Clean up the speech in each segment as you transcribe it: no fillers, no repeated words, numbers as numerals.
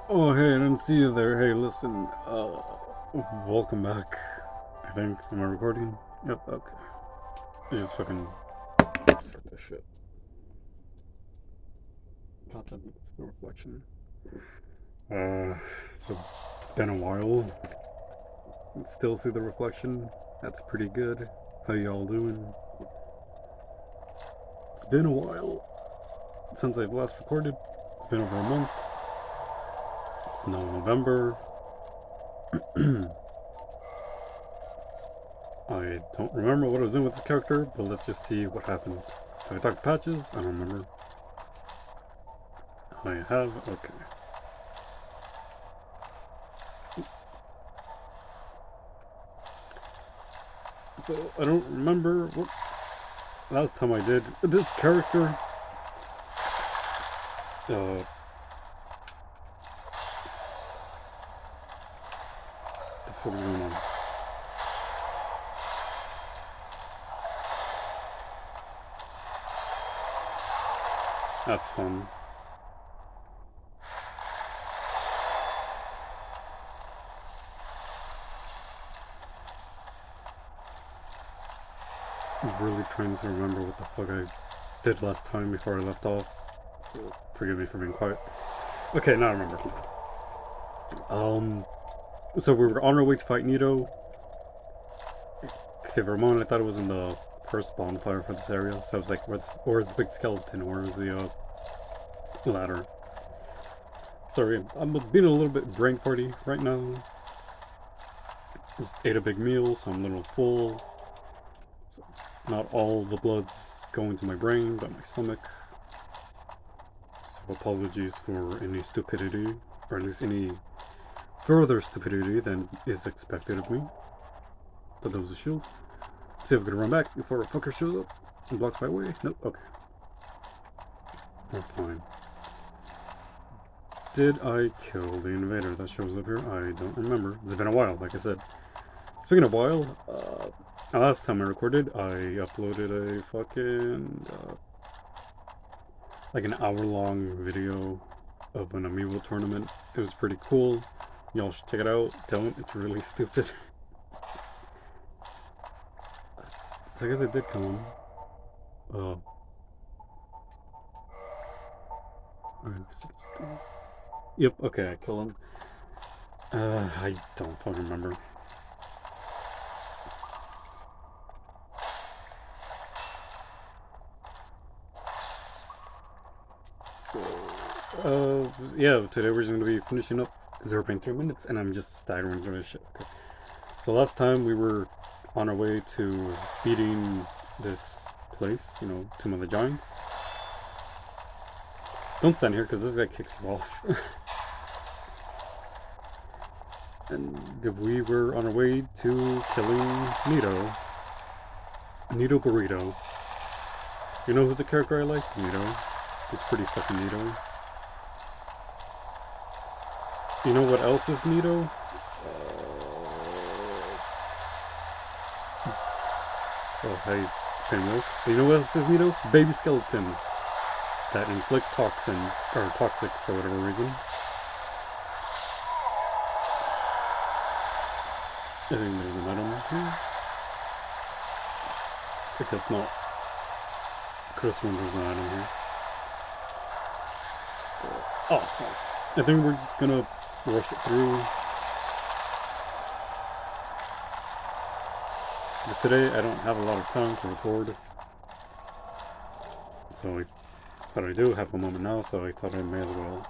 Oh, hey, I didn't see you there. Hey, listen, welcome back. I think. Am I recording? Yep, okay. Just fucking start this shit. God damn it, it's the reflection. Uh, so it's been a while. Still see the reflection. That's pretty good. How y'all doing? It's been a while since I've last recorded. It's been over a month. It's now November. I don't remember what I was doing with this character, but let's just see what happens. Have I talked patches? I don't remember. I have? Okay. So, I don't remember what last time I did. This character, the fuck is going on? That's fun. I'm really trying to remember what the fuck I did last time before I left off. So, forgive me for being quiet. Okay, now I remember. Um, so we were on our way to fight Nito. Okay, for a moment I thought it was in the first bonfire for this area. So I was like, where's the big skeleton? Where's the ladder? Sorry, I'm being a little bit brain farty right now. Just ate a big meal, so I'm a little full. So not all the blood's going to my brain, but my stomach. So apologies for any stupidity, or at least any further stupidity than is expected of me. But that was a shield. See if I can run back before a fucker shows up and blocks my way. Nope, okay. We're fine. Did I kill the invader that shows up here? I don't remember. It's been a while, like I said. Speaking of while, last time I recorded, I uploaded a fucking, like an hour-long video of an amiibo tournament. It was pretty cool. Y'all should check it out. Don't. It's really stupid. So I guess it did come. Oh. Yep, okay, I kill him. I don't fucking remember. So, yeah, today we're just gonna be finishing up 0.3 minutes, and I'm just staggering through this shit. Okay. So last time we were on our way to beating this place, Tomb of the Giants. Don't stand here, because this guy kicks you off. And we were on our way to killing Nito. Nito Burrito. You know who's the character I like? Nito. He's pretty fucking Nito. You know what else is Nito? Oh, hey, Pinwheel. You know what else is Nito? Baby skeletons that inflict toxin, or toxic for whatever reason. I think there's an item here. I guess not. Could have sworn there's an item here. Oh, fuck. I think we're just gonna rush it through. Because today I don't have a lot of time to record. But I do have a moment now, so I thought I may as well.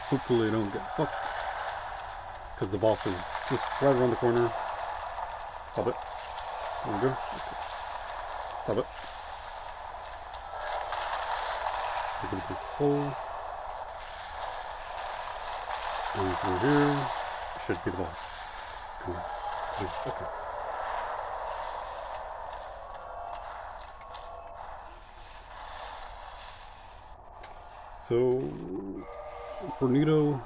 Hopefully I don't get fucked. Because the boss is just right around the corner. Stop it. There we go. Okay. Stop it. Look at this soul. And through here should be the boss. Just go. Please. Okay. So for Nito,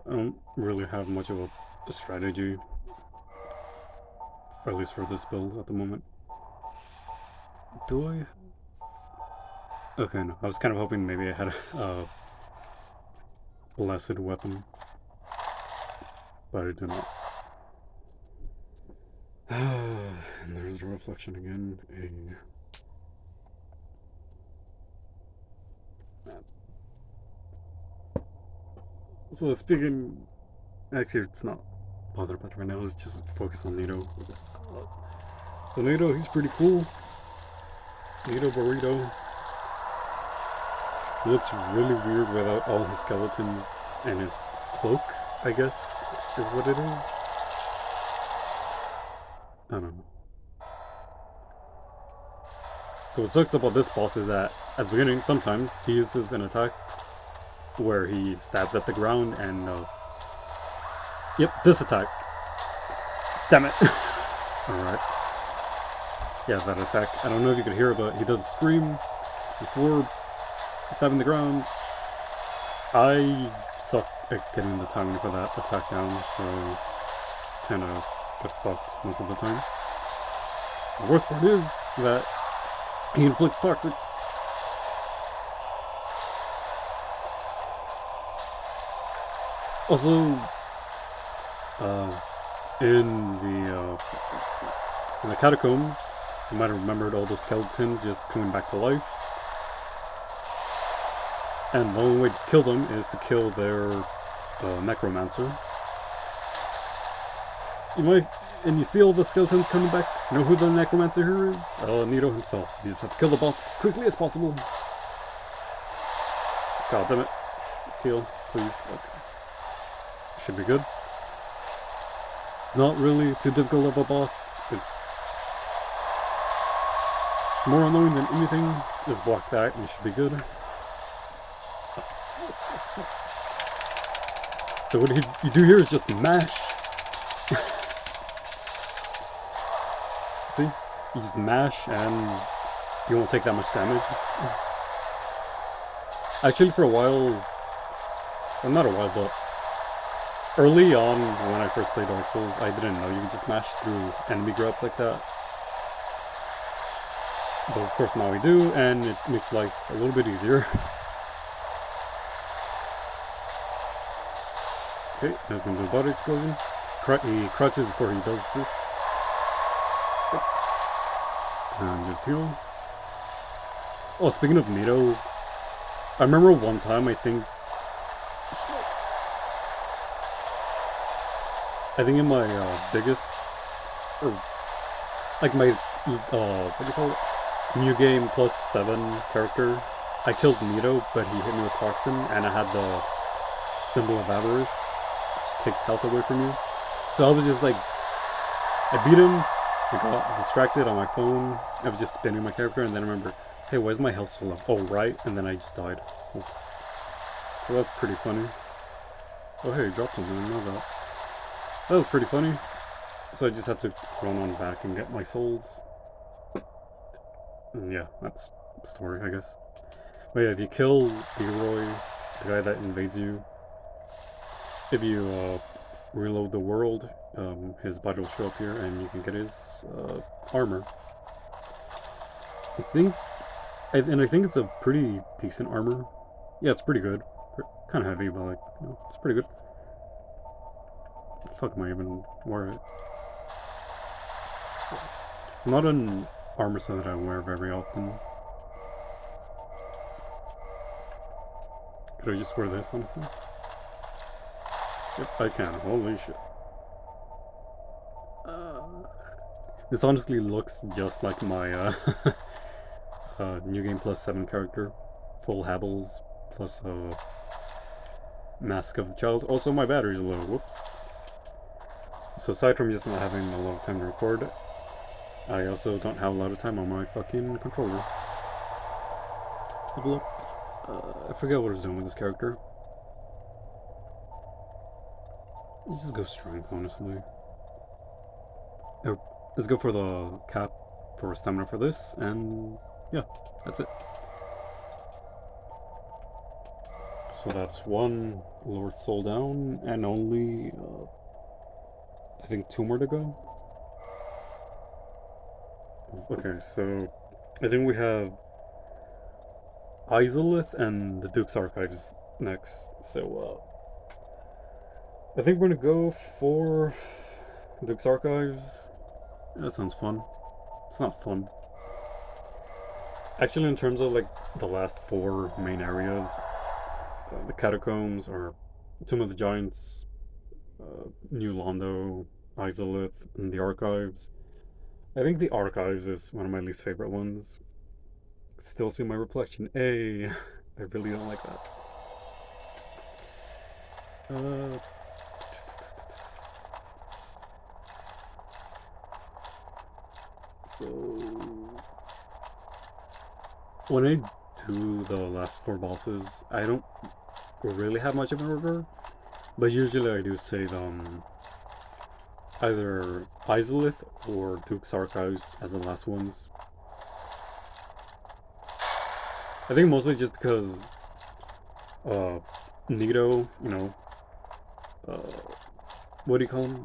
I don't really have much of a strategy, at least for this build at the moment. Do I? Okay, no. I was kind of hoping maybe I had a blessed weapon, but I did not. And there's the reflection again. So speaking, actually, it's not bothered about it right now. Let's just focus on Nito. So Nito, he's pretty cool. Nito Burrito. He looks really weird without all his skeletons and his cloak, I guess, is what it is. I don't know. So what sucks about this boss is that at the beginning, sometimes he uses an attack where he stabs at the ground and, yep, this attack. Damn it. Alright. Yeah, that attack. I don't know if you could hear it, but he does a scream before stabbing the ground. I suck at getting the timing for that attack down, so tend to get fucked most of the time. The worst part is that he inflicts toxic. Also, in the catacombs, you might have remembered all those skeletons just coming back to life. And the only way to kill them is to kill their necromancer. And you see all the skeletons coming back. You know who the necromancer here is? Nito himself. So you just have to kill the boss as quickly as possible. God damn it. Steal, please. Okay. Should be good. It's not really too difficult of a boss. It's more annoying than anything. Just block that and you should be good. So what you do here is just mash. See? You just mash and you won't take that much damage. Actually, for a while, well, not a while, but early on when I first played Dark Souls, I didn't know you could just mash through enemy grabs like that. But of course now we do, and it makes life a little bit easier. Okay, there's gonna do a body explosion. He crouches before he does this. And just heal. Oh, speaking of Nito, I remember one time I think in my biggest, or like my what do you call it? New game +7 character. I killed Nito, but he hit me with Toxin, and I had the symbol of avarice, which takes health away from you. So I was just like, I beat him, I got distracted on my phone, I was just spinning my character, and then I remember, hey, why is my health so low? Oh, right, and then I just died. Oops. So that's pretty funny. Oh, hey, he dropped something, I didn't know that. That was pretty funny. So I just had to run on back and get my souls. And yeah, that's the story, I guess. But yeah, if you kill Leroy, the guy that invades you, if you reload the world, his body will show up here and you can get his armor. I think it's a pretty decent armor. Yeah, it's pretty good. Kind of heavy, but like, you know, it's pretty good. The fuck am I even wearing it? It's not an armor set that I wear very often. Could I just wear this, honestly? Yep, I can. Holy shit. This honestly looks just like my New Game +7 character. Full Habbles plus Mask of the Child. Also, my battery's low. Whoops. So aside from just not having a lot of time to record, I also don't have a lot of time on my fucking controller. Level up. I forget what I was doing with this character. Let's just go strength, honestly. Let's go for the cap for stamina for this, and yeah, that's it. So that's one Lord Soul down, and only, I think 2 more to go. Okay, so I think we have Izalith and the Duke's Archives next. So, I think we're gonna go for Duke's Archives. That sounds fun. It's not fun. Actually, in terms of like the last four main areas, the Catacombs or Tomb of the Giants, New Londo, Izalith, and the Archives. I think the Archives is one of my least favorite ones. Still see my reflection. Hey, I really don't like that. Uh, so when I do the last four bosses, I don't really have much of an order, but usually I do say either Izalith or Duke's Archives as the last ones. I think mostly just because Nito, uh, what do you call him?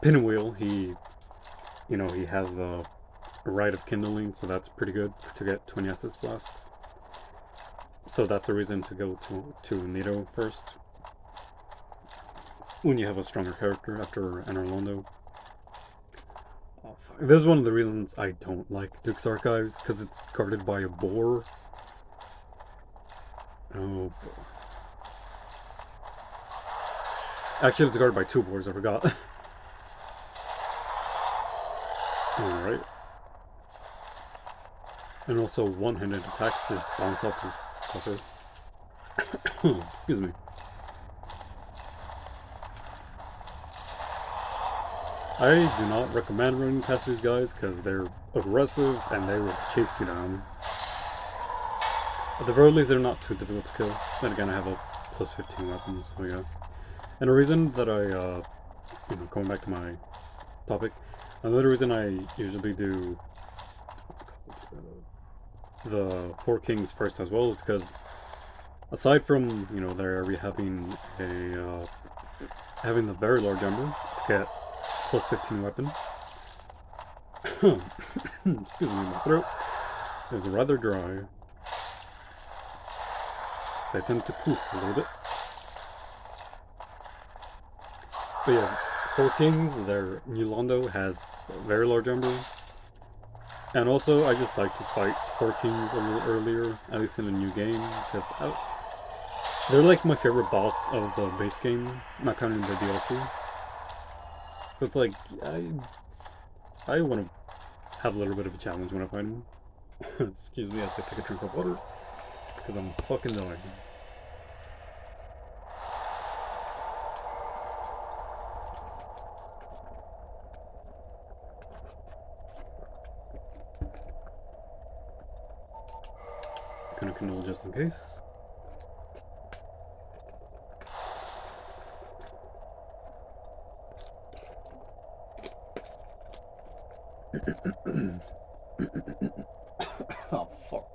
Pinwheel, he has the Rite of Kindling, so that's pretty good to get 20 Estus flasks. So that's a reason to go to Nito first. When you have a stronger character after Anor Londo. Oh, fuck. This is one of the reasons I don't like Duke's Archives, because it's guarded by a boar. Oh, boy. Actually, it's guarded by two boars, I forgot. Alright. And also one-handed attacks just bounce off this fucker. Excuse me. I do not recommend running past these guys because they're aggressive and they will chase you down. At the very least, they're not too difficult to kill. Then again, I have a plus 15 weapon, so yeah. And the reason that I, going back to my topic, another reason I usually do, what's it called, the Four Kings first as well is because aside from, their area having having the very large ember to get plus 15 weapon, excuse me, my throat is rather dry, so I tend to poof a little bit. But yeah, Four Kings, their New Londo has a very large ember. And also, I just like to fight Four Kings a little earlier, at least in a new game, because they're like my favorite boss of the base game, not counting the DLC. So it's like, I want to have a little bit of a challenge when I fight him. Excuse me as I take a drink of water, because I'm fucking dying. Gonna Kindle just in case. Oh, fuck.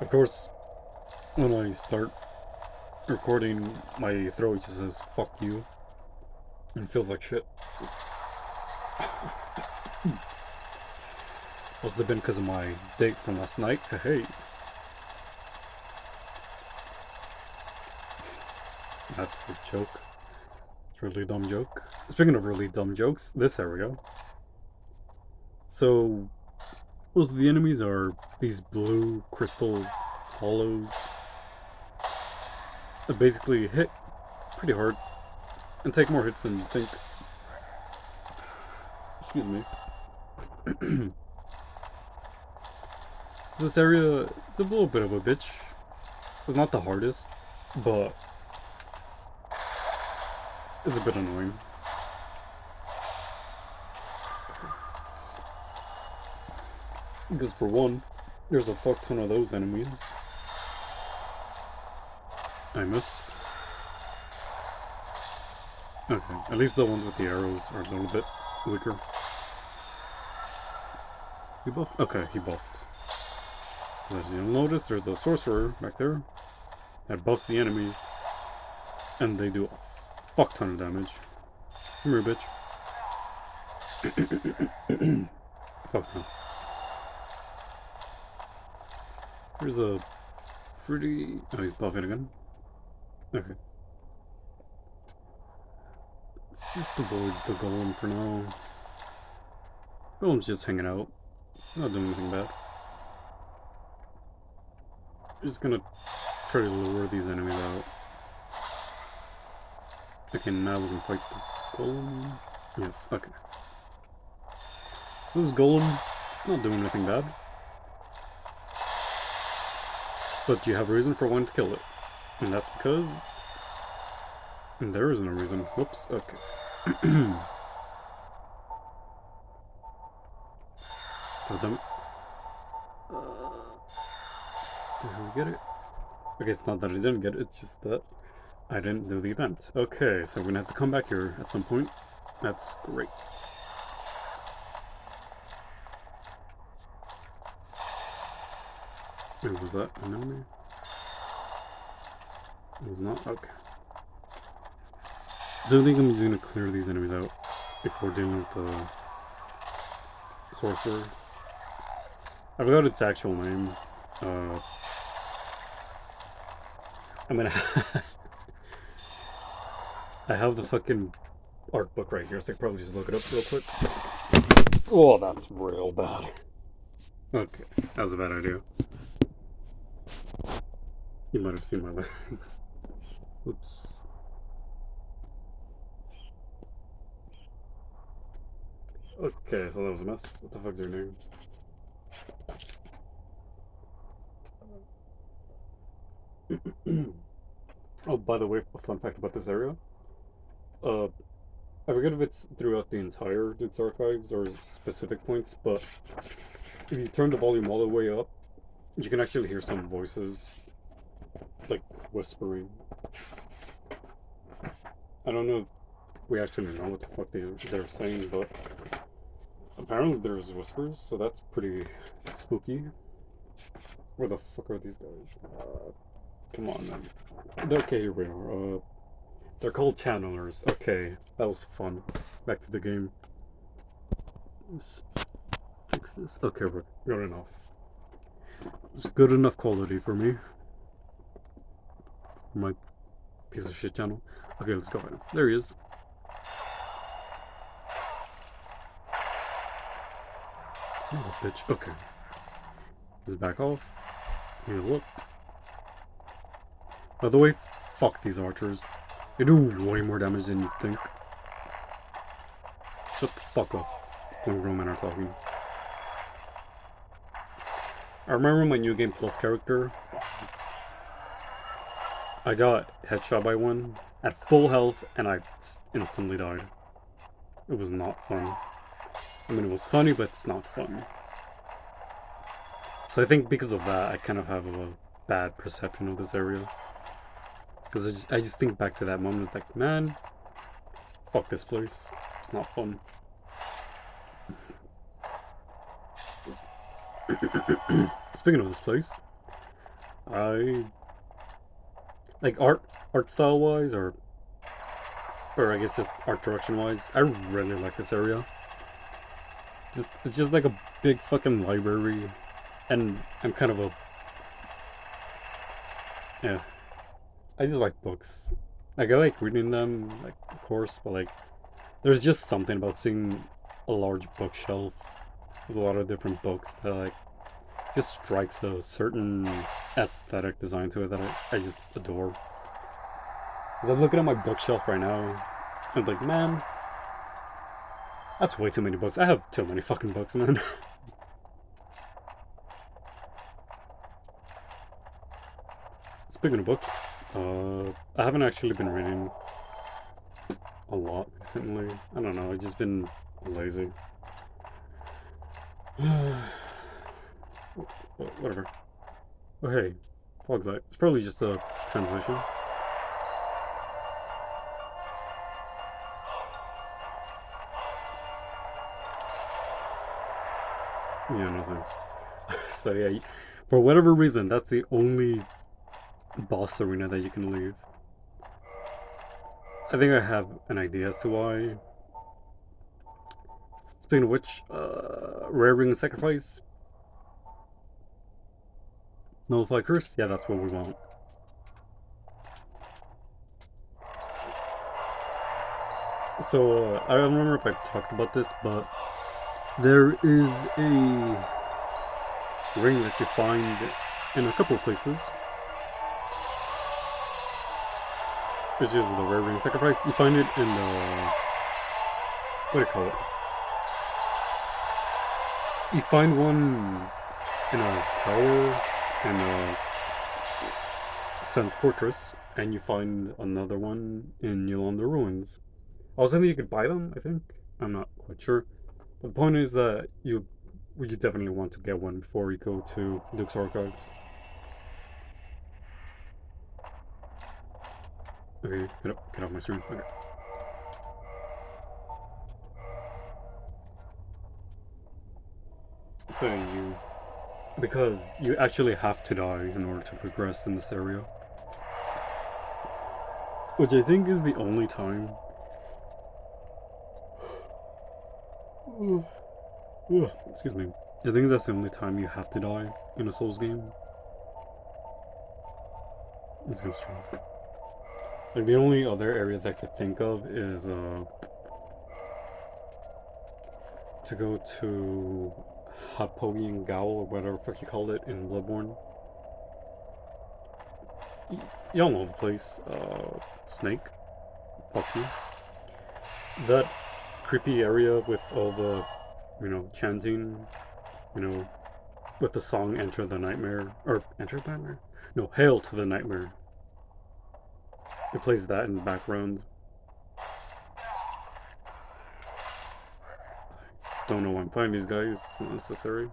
Of course, when I start recording, my throat just says, fuck you. And it feels like shit. Must have been because of my date from last night. Hey. That's a joke. It's a really dumb joke. Speaking of really dumb jokes, this area. So, most of the enemies are these blue crystal hollows that basically hit pretty hard and take more hits than you think. Excuse me. This area, it's a little bit of a bitch. It's not the hardest, but it's a bit annoying. Because for one, there's a fuck ton of those enemies. I missed. Okay, at least the ones with the arrows are a little bit weaker. He buffed? Okay, he buffed. So as you'll notice, there's a sorcerer back there that buffs the enemies, and they do a fuck ton of damage. Come here, bitch. Fuck no. Here's a pretty... Oh, he's buffing again. Okay. Let's just avoid the golem for now. Golem's just hanging out. Not doing anything bad. Just gonna try to lure these enemies out. Okay, now we can fight the golem. Yes, okay. So this golem, it's not doing anything bad. But you have a reason for wanting to kill it. And that's because... there is no reason. Whoops, okay. God damn it. Did we get it? Okay, it's not that I didn't get it, it's just that I didn't do the event. Okay, so we're gonna have to come back here at some point. That's great. Wait, was that an enemy? It was not? Okay. So I think I'm just gonna clear these enemies out before dealing with the sorcerer. I forgot its actual name. I'm gonna... I have the fucking art book right here, so I can probably just look it up real quick. Oh, that's real bad. Okay, that was a bad idea. You might have seen my legs. Oops. Okay, so that was a mess. What the fuck's your name? Oh, by the way, a fun fact about this area. I forget if it's throughout the entire Duke's Archives or specific points, but if you turn the volume all the way up, you can actually hear some voices, like, whispering. I don't know if we actually know what the fuck they're saying, but apparently there's whispers, so that's pretty spooky. Where the fuck are these guys? Come on, man. Okay, here we are. They're called channelers. Okay, that was fun. Back to the game. Let's fix this. Okay, we're good enough. It's good enough quality for me. My piece of shit channel. Okay, let's go ahead. There he is. Son of a bitch. Okay. Let's back off. Heal up. By the way, fuck these archers. They do way more damage than you'd think. Shut the fuck up when grown men are talking. I remember my New Game Plus character. I got headshot by one at full health and I instantly died. It was not fun. I mean, it was funny, but it's not fun. So I think because of that, I kind of have a bad perception of this area. Because I just think back to that moment, like, man, fuck this place. It's not fun. Speaking of this place, I like art style wise, or I guess just art direction wise. I really like this area. It's just like a big fucking library, and I'm kind of a yeah. I just like books. Like, I like reading them, like, of course, but, like, there's just something about seeing a large bookshelf with a lot of different books that, like, just strikes a certain aesthetic design to it that I just adore. Because I'm looking at my bookshelf right now, and I'm like, man, that's way too many books. I have too many fucking books, man. Speaking of books, I haven't actually been reading a lot recently. I don't know, I've just been lazy. Whatever. Oh hey, fog light. It's probably just a transition. Yeah, no thanks. So yeah, for whatever reason, that's the only boss arena that you can leave. I think I have an idea as to why. Speaking of which, rare ring sacrifice. Nullify curse? Yeah, that's what we want. So, I don't remember if I've talked about this, but there is a ring that you find in a couple of places, which is the rare ring sacrifice. You find it in the, what do you call it? You find one in a tower in a Sun's Fortress, and you find another one in Yolanda Ruins. Also, you could buy them, I think. I'm not quite sure. But the point is that you definitely want to get one before you go to Duke's Archives. Okay, get off my screen. Okay. So because you actually have to die in order to progress in this area. Which I think is the only time. Excuse me. I think that's the only time you have to die in a Souls game. Let's go strong. Like, the only other area that I could think of is to go to Hapogian Gowl, or whatever the fuck you called it, in Bloodborne. Y'all know the place. Snake. Fuck you. That creepy area with all the, chanting, with the song Enter the Nightmare. Or, Enter the Nightmare? No, Hail to the Nightmare. It plays that in the background. Don't know why I'm playing these guys, it's not necessary.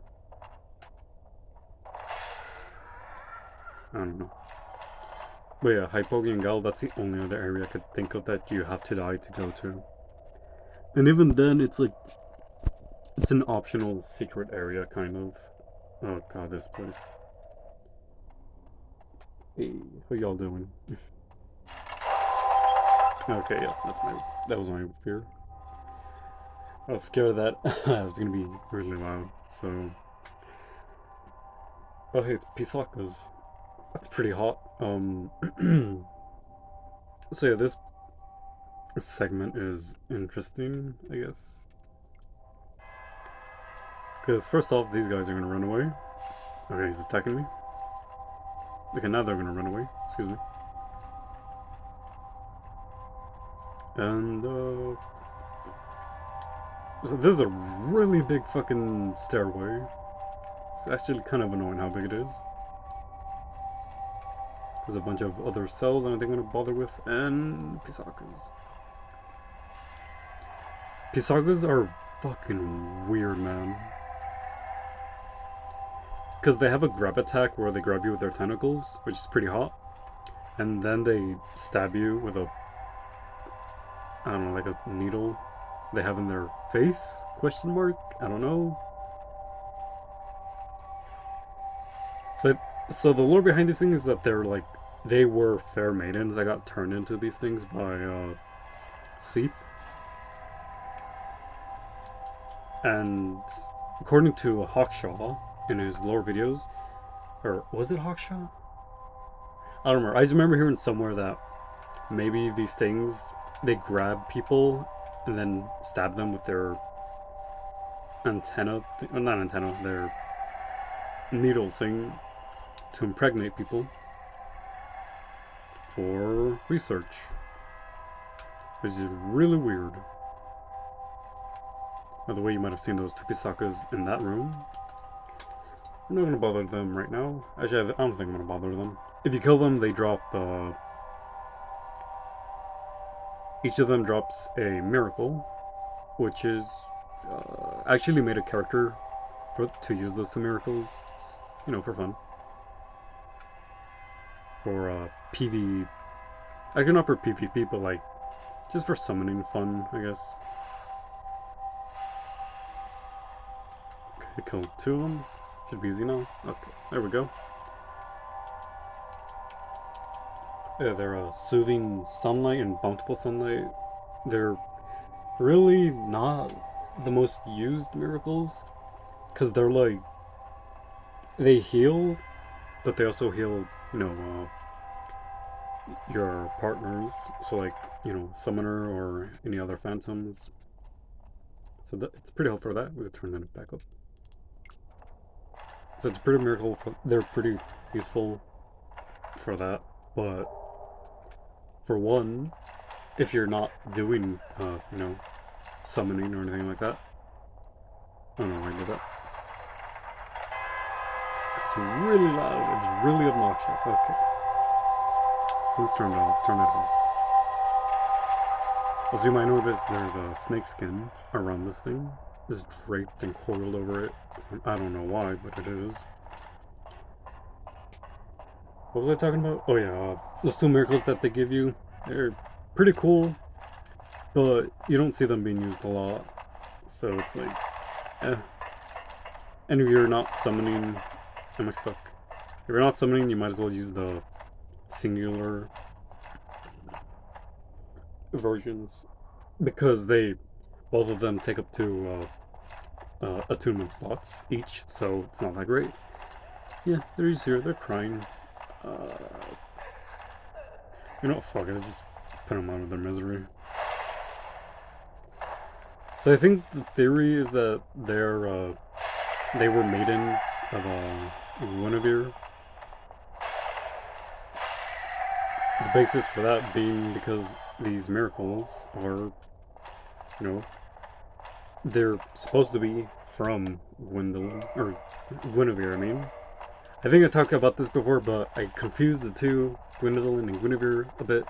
I don't know. But yeah, Hypogean Gal, that's the only other area I could think of that you have to die to go to. And even then, it's like, it's an optional secret area, kind of. Oh god, this place. Hey, how y'all doing? Okay, yeah, that was my fear. I was scared that I was gonna be really loud, so... Oh hey, Pisaka's. That's pretty hot. So yeah, this segment is interesting, I guess. Because first off, these guys are gonna run away. Okay, he's attacking me. Okay, now they're gonna run away. Excuse me. And, so this is a really big fucking stairway. It's actually kind of annoying how big it is. There's a bunch of other cells I don't think I'm gonna bother with, and Pisakas. Pisakas are fucking weird, man. Because they have a grab attack where they grab you with their tentacles, which is pretty hot. And then they stab you with a, I don't know, like a needle they have in their face? Question mark? I don't know. So the lore behind these things is that they're like, they were fair maidens that got turned into these things by Seath. And according to Hawkshaw in his lore videos, or was it Hawkshaw? I don't remember. I just remember hearing somewhere that maybe these things, they grab people and then stab them with their antenna, not antenna, their needle thing to impregnate people for research, which is really weird. By the way, you might have seen those two Pisakas in that room. I'm not going to bother them right now. Actually, I don't think I'm going to bother them. If you kill them, they drop, each of them drops a miracle, which is, actually made a character to use those two miracles, for fun. For, PV, actually not for PvP, but like, just for summoning fun, I guess. Okay, killed two of them. Should be easy now. Okay, there we go. Yeah, they're soothing sunlight and bountiful sunlight. They're really not the most used miracles, because they're like, they heal, but they also heal, you know, your partners. So like, you know, summoner or any other phantoms. So it's pretty helpful for that. We'll turn that back up. So it's pretty miracle. They're pretty useful for that. But for one, if you're not doing, you know, summoning or anything like that. Oh no, I did that. It's really loud. It's really obnoxious. Okay. Please turn it off. Turn it off. As you might notice, there's a snake skin around this thing. It's draped and coiled over it. I don't know why, but it is. What was I talking about? Oh yeah, those two miracles that they give you, they're pretty cool, but you don't see them being used a lot. So it's like, eh. And if you're not summoning, am I stuck? If you're not summoning, you might as well use the singular versions because both of them take up to attunement slots each, so it's not that great. Yeah, they're just here. They're crying. Uh, you know what? Fuck it. Let's just put them out of their misery. So I think the theory is that they were maidens of Guinevere. The basis for that being because these miracles are, you know, they're supposed to be from Gwendolyn or Guinevere. I mean, I think I talked about this before, but I confused the two, Gwendolyn and Guinevere, a bit.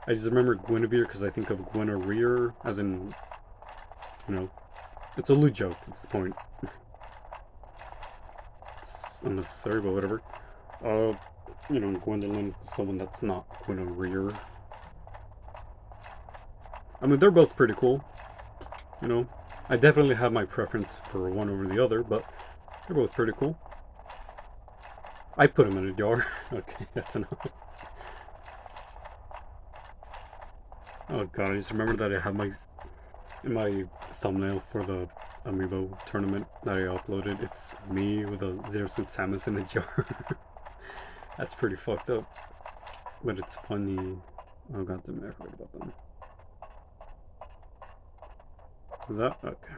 I just remember Guinevere because I think of Guinevere as in, you know, it's a lewd joke. It's the point. It's unnecessary, but whatever. You know, Gwendolyn is the one that's not Guinevere. I mean, they're both pretty cool. You know, I definitely have my preference for one over the other, but they're both pretty cool. I put them in a jar. Okay, that's enough. Oh god, I just remembered that I have in my thumbnail for the Amiibo tournament that I uploaded. It's me with a Zero Suit Samus in a jar. That's pretty fucked up. But it's funny. Oh god damn it, I forgot about them. Is that? Okay.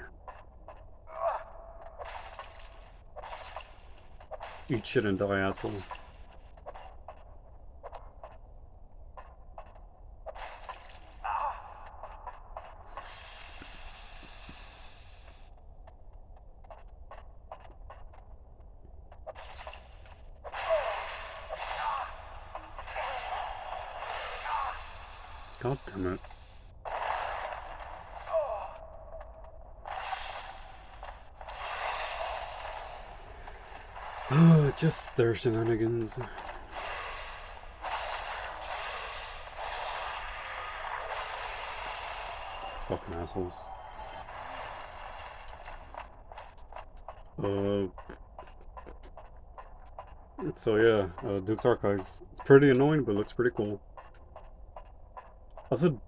Eat shit and die, asshole. God damn it. Just their shenanigans. Fucking assholes. So yeah, Duke's Archives. It's pretty annoying, but it looks pretty cool. Also,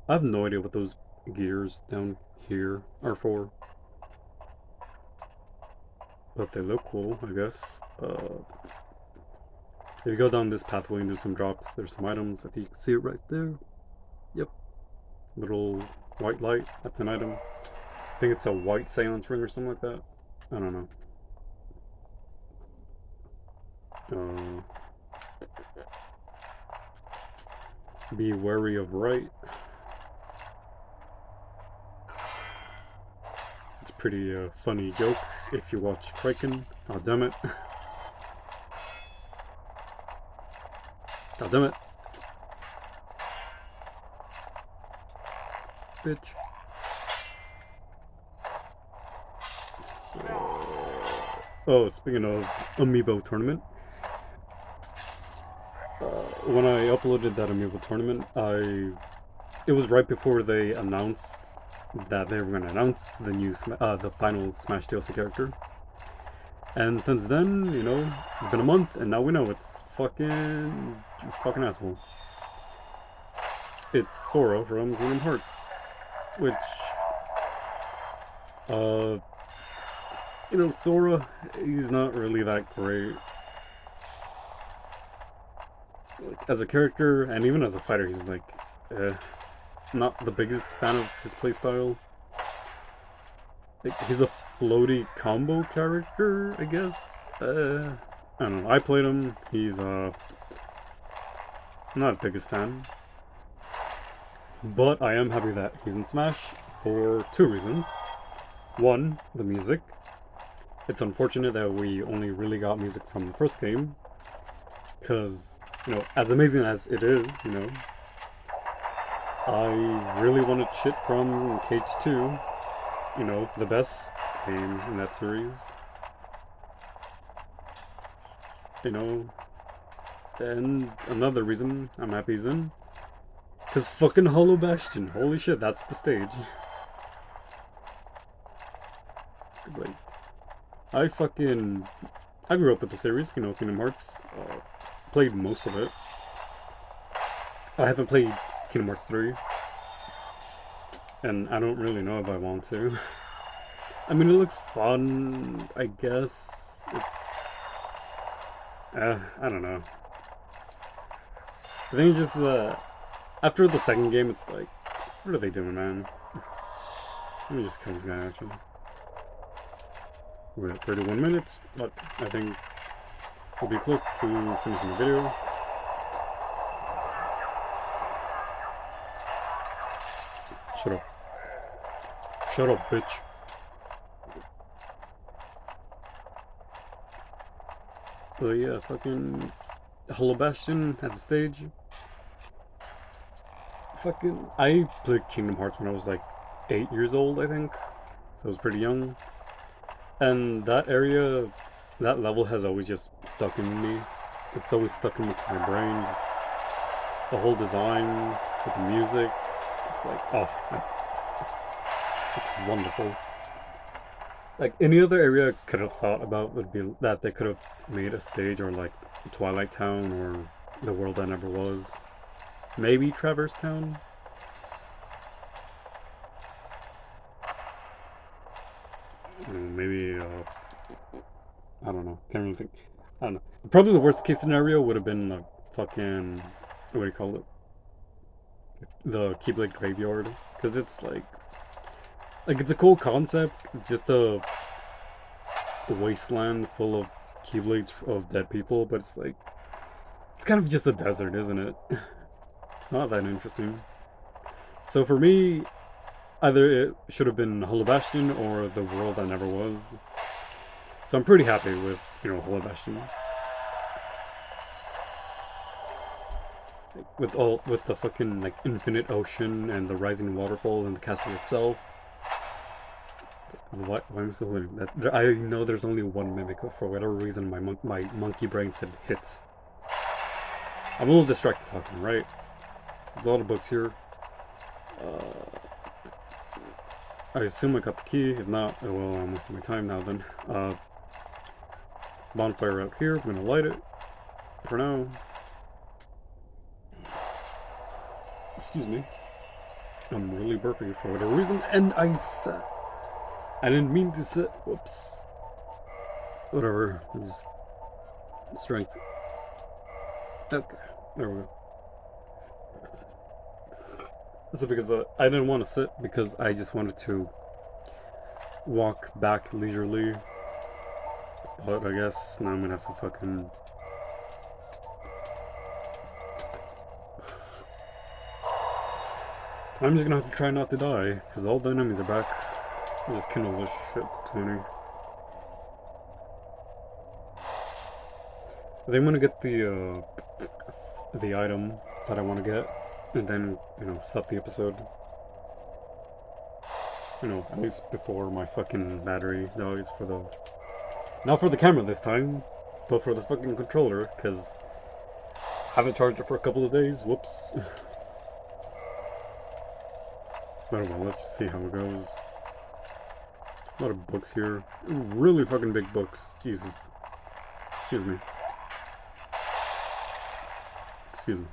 I have no idea what those gears down here are for. But they look cool, I guess. If you go down this pathway and do some drops, there's some items. I think you can see it right there. Yep. Little white light. That's an item. I think it's a white seance ring or something like that. I don't know. Be wary of right. It's a pretty funny joke if you watch Kraken. Oh damn it. God damn it. Bitch. Oh, speaking of Amiibo tournament, when I uploaded that Amiibo tournament, it was right before they announced that they were going to announce the final Smash DLC character. And since then, you know, it's been a month, and now we know it's fucking asshole. It's Sora from Kingdom Hearts, which, you know, Sora, he's not really that great. Like, as a character, and even as a fighter, he's like, not the biggest fan of his playstyle. Like, he's a floaty combo character, I guess. I don't know. I played him. He's not the biggest fan, but I am happy that he's in Smash for two reasons. One, the music. It's unfortunate that we only really got music from the first game, because, you know, as amazing as it is, you know, I really wanted shit from KH2, you know, the best game in that series. You know, and another reason I'm happy he's in, because fucking Hollow Bastion, holy shit, that's the stage. Cause like, I grew up with the series, you know, Kingdom Hearts, played most of it. I haven't played Kingdom Hearts 3, and I don't really know if I want to. I mean, it looks fun, I guess. I don't know. I think it's just after the second game, it's like, what are they doing, man? Let me just kill this guy, actually. We're at 31 minutes, but I think we'll be close to finishing the video. Shut up. Shut up, bitch. But yeah, fucking Hollow Bastion has a stage. Fucking, I played Kingdom Hearts when I was like 8 years old, I think. So I was pretty young. And that area, that level has always just stuck in me. It's always stuck into my brain. Just the whole design with the music. It's like, oh, it's wonderful. Like, any other area I could have thought about would be that they could have made a stage, or like Twilight Town, or the world that never was. Maybe Traverse Town. Maybe, I don't know. Can't really think. I don't know. Probably the worst case scenario would have been like fucking, what do you call it? The Keyblade Graveyard. Because it's like it's a cool concept. It's just a wasteland full of Keyblades of dead people, but it's like, it's kind of just a desert, isn't it? It's not that interesting. So for me, either it should have been Hollow Bastion or the world that never was. So I'm pretty happy with, you know, Hollow Bastion. With the fucking like infinite ocean and the rising waterfall and the castle itself. Why am I still holding that? I know there's only one mimic, but for whatever reason my monkey brain said hit. I'm a little distracted talking, right? There's a lot of books here. I assume I got the key. If not, oh well, I'm wasting my time now then. Bonfire out here. I'm gonna light it for now. Excuse me. I'm really burping for whatever reason, and I didn't mean to sit. Whoops. Whatever. Just strength. Okay. There we go. That's because I didn't want to sit, because I just wanted to walk back leisurely. But I guess now I'm gonna have to fucking... I'm just gonna have to try not to die, because all the enemies are back. I'll just kindle this shit to 20. I think I'm gonna get the item that I want to get, and then, you know, stop the episode. You know, at least before my fucking battery dies for the... Not for the camera this time, but for the fucking controller, because I haven't charged it for a couple of days. Whoops. I don't know, let's just see how it goes. A lot of books here. Really fucking big books. Jesus. Excuse me. Excuse me.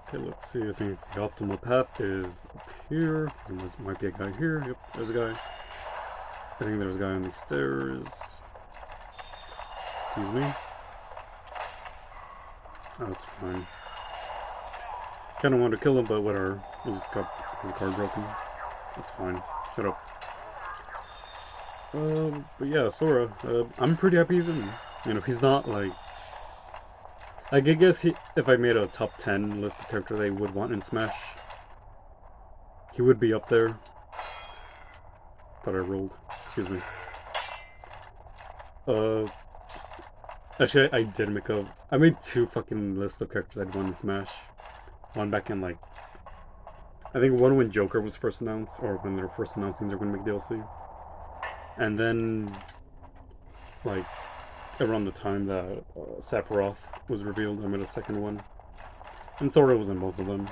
Okay, let's see. I think the optimal path is up here. There might be a guy here. Yep, there's a guy. I think there's a guy on the stairs. Excuse me. Oh, it's fine. Kinda want to kill him, but whatever. He just got his car broken. That's fine. Shut up. But yeah, Sora. I'm pretty happy he's in. You know, he's not like... I guess if I made a top 10 list of characters I would want in Smash, he would be up there. But I rolled. Excuse me. Actually, I did make a... I made 2 fucking lists of characters I'd want in Smash. One back in, like... I think one when Joker was first announced, or when they were first announcing they're going to make DLC. And then, like, around the time that Sephiroth was revealed, I made a second one. And Sora was in both of them.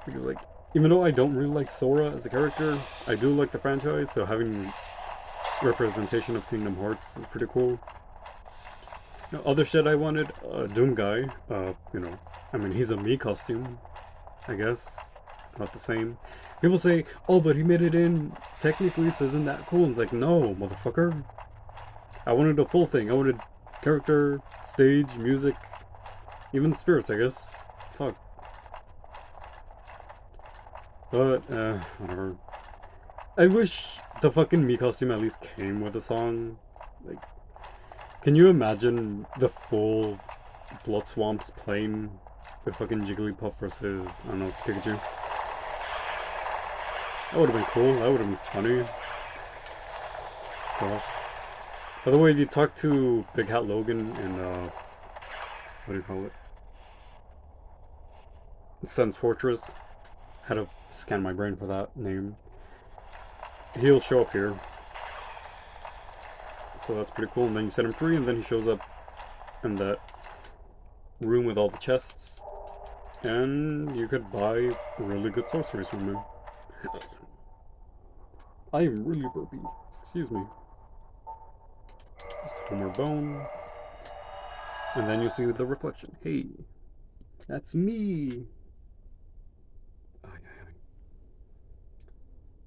Because, like, even though I don't really like Sora as a character, I do like the franchise, so having representation of Kingdom Hearts is pretty cool. Now, other shit I wanted, Doom Guy, you know, I mean, he's a Mii costume, I guess. It's not the same. People say, oh, but he made it in technically, so isn't that cool? And it's like, no, motherfucker. I wanted a full thing. I wanted character, stage, music, even spirits, I guess. Fuck. But, whatever. I wish the fucking Mii costume at least came with a song. Like, can you imagine the full Blood Swamps playing with fucking Jigglypuff versus, I don't know, Pikachu? That would have been cool. That would have been funny. By the way, you talk to Big Hat Logan in, what do you call it? Sun's Fortress. Had to scan my brain for that name. He'll show up here. So that's pretty cool. And then you set him free, and then he shows up in that room with all the chests. And you could buy really good sorceries from him. I am really burpy. Excuse me. Just one more bone. And then you'll see the reflection. Hey, that's me.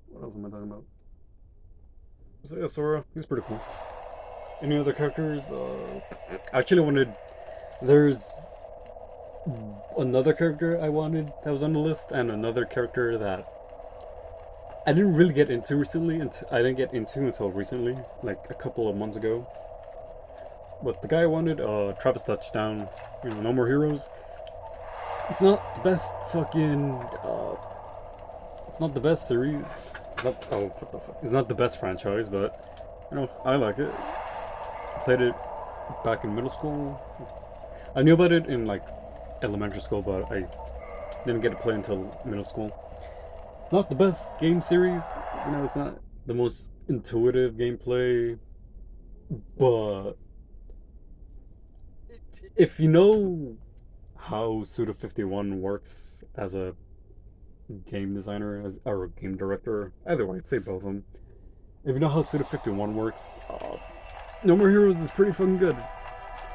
What else am I talking about? So yeah, Sora, he's pretty cool. Any other characters? I actually wanted... There's another character I wanted that was on the list, and another character that I didn't really get into recently. I didn't get into until recently, like a couple of months ago. But the guy I wanted, Travis Touchdown, you know, No More Heroes. It's not the best fucking... it's not the best series. It's not the best franchise, but, you know, I like it. I played it back in middle school. I knew about it in, like, elementary school, but I didn't get to play until middle school. It's not the best game series. You know, it's not the most intuitive gameplay, but if you know how Suda 51 works as a game designer or a game director, either way, I'd say both of them. If you know how Suda 51 works, No More Heroes is pretty fucking good.